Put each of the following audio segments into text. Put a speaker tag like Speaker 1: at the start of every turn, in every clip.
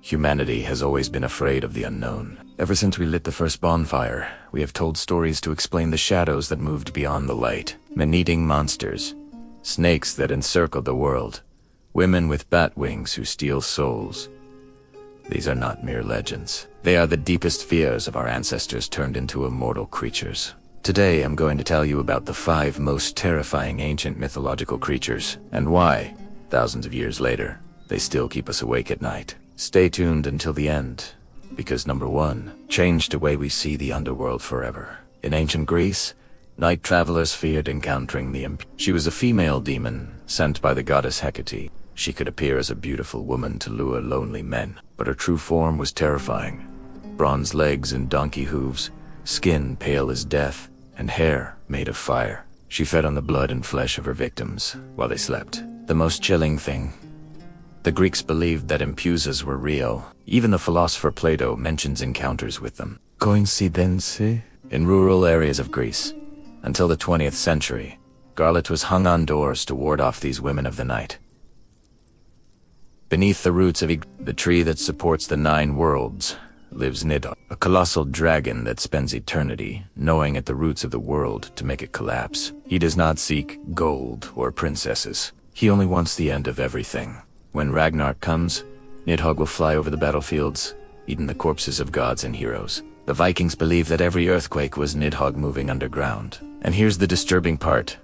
Speaker 1: Humanity has always been afraid of the unknown. Ever since we lit the first bonfire, we have told stories to explain the shadows that moved beyond the light. Man-eating monsters, snakes that encircled the world, women with bat wings who steal souls. These are not mere legends. They are the deepest fears of our ancestors turned into immortal creatures. Today I'm going to tell you about the 5 most terrifying ancient mythological creatures, and why, thousands of years later, they still keep us awake at night. Stay tuned until the end, because number 1 changed the way we see the underworld forever. In ancient Greece, night travelers feared encountering the imp. She was a female demon sent by the goddess Hecate. She could appear as a beautiful woman to lure lonely men, but her true form was terrifying. Bronze legs and donkey hooves, skin pale as death, and hair made of fire. She fed on the blood and flesh of her victims while they slept. The most chilling thing, the Greeks believed that impuzas were real. Even the philosopher Plato mentions encounters with them. Coincidence? In rural areas of Greece, until the 20th century, garlic was hung on doors to ward off these women of the night. Beneath the roots of the tree that supports the 9 worlds, lives Nidhogg, a colossal dragon that spends eternity gnawing at the roots of the world to make it collapse. He does not seek gold or princesses. He only wants the end of everything. When Ragnarok comes, Nidhogg will fly over the battlefields, eating the corpses of gods and heroes. The Vikings believe that every earthquake was Nidhogg moving underground. And here's the disturbing part.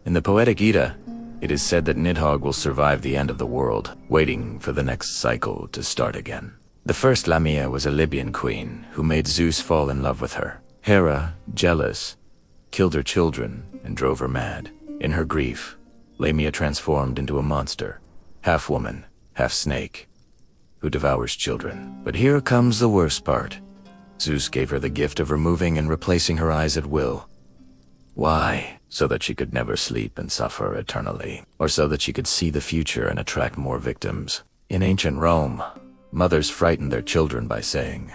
Speaker 1: In the Poetic Edda, it is said that Nidhogg will survive the end of the world, waiting for the next cycle to start again. The first Lamia was a Libyan queen who made Zeus fall in love with her. Hera, jealous, killed her children and drove her mad. In her grief, Lamia transformed into a monster, half woman, half snake, who devours children. But here comes the worst part. Zeus gave her the gift of removing and replacing her eyes at will. Why? So that she could never sleep and suffer eternally, or so that she could see the future and attract more victims. In ancient Rome, mothers frightened their children by saying,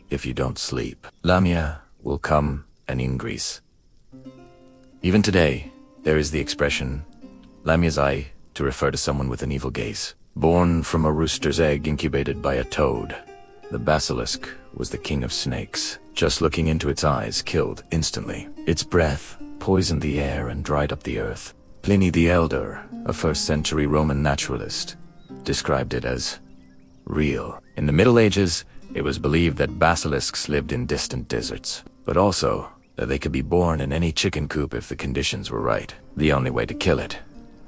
Speaker 1: "If you don't sleep, Lamia will come and increase." Even today, there is the expression, Lamia's eye, to refer to someone with an evil gaze. Born from a rooster's egg incubated by a toad, the basilisk was the king of snakes. Just looking into its eyes killed instantly. Its breath poisoned the air and dried up the earth. Pliny the Elder, a 1st century Roman naturalist, described it as real. In the Middle Ages, it was believed that basilisks lived in distant deserts, but also that they could be born in any chicken coop if the conditions were right. The only way to kill it,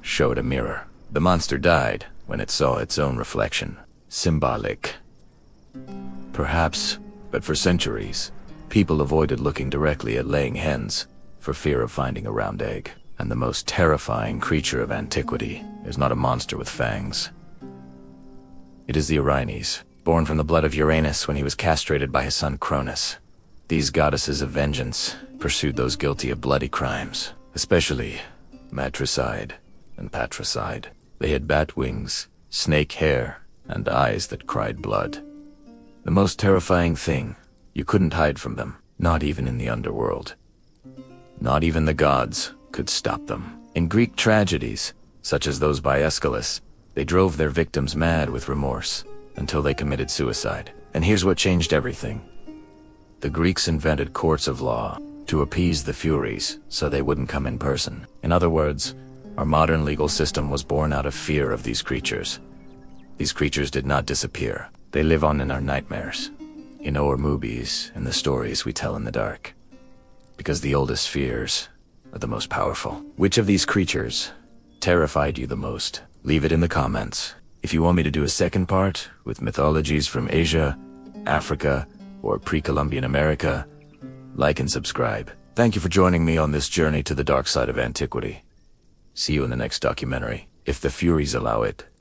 Speaker 1: showed a mirror. The monster died when it saw its own reflection. Symbolic. Perhaps, but for centuries, people avoided looking directly at laying hens for fear of finding a round egg. And the most terrifying creature of antiquity is not a monster with fangs. It is the Origines, born from the blood of Uranus when he was castrated by his son Cronus. These goddesses of vengeance pursued those guilty of bloody crimes, especially matricide and patricide. They had bat wings, snake hair, and eyes that cried blood. The most terrifying thing, you couldn't hide from them, not even in the underworld. Not even the gods could stop them. In Greek tragedies, such as those by Aeschylus, they drove their victims mad with remorse until they committed suicide. And here's what changed everything. The Greeks invented courts of law to appease the Furies so they wouldn't come in person. In other words, our modern legal system was born out of fear of these creatures. These creatures did not disappear. They live on in our nightmares, in our movies, and the stories we tell in the dark. Because the oldest fears are the most powerful. Which of these creatures terrified you the most? Leave it in the comments. If you want me to do a second part with mythologies from Asia, Africa, or pre-Columbian America, like and subscribe. Thank you for joining me on this journey to the dark side of antiquity. See you in the next documentary, if the Furies allow it.